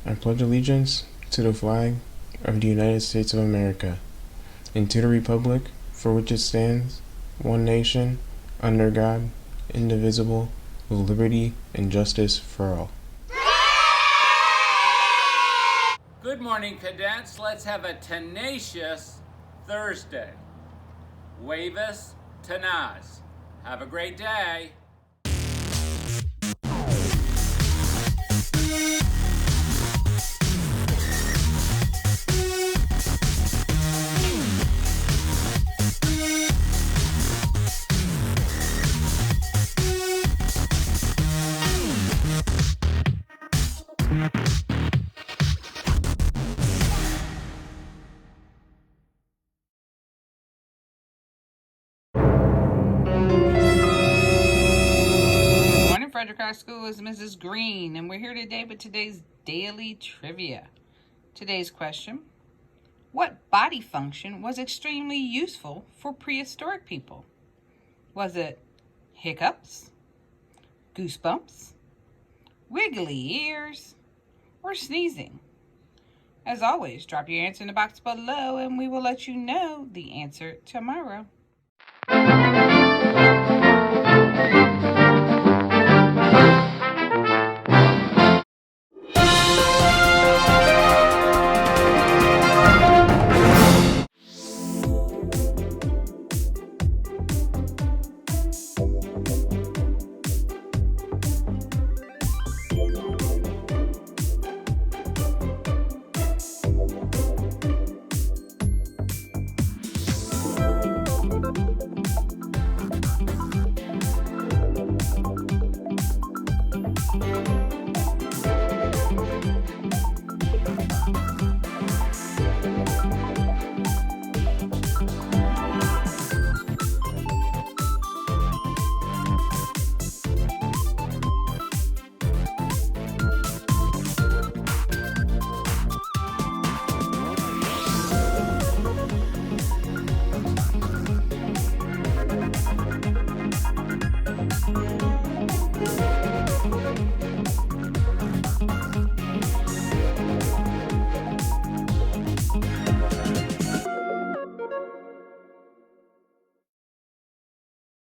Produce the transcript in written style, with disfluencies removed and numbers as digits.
I pledge allegiance to the flag of the United States of America and to the republic for which it stands, one nation, under God, indivisible, with liberty and justice for all. Good morning, cadets. Let's have a tenacious Thursday. Huevos tenaz. Have a great day. Frederick High School is Mrs. Green, and we're here today with today's daily trivia. Today's question: what body function was extremely useful for prehistoric people? Was it hiccups, goosebumps, wiggly ears, or sneezing? As always, drop your answer in the box below, and we will let you know the answer tomorrow.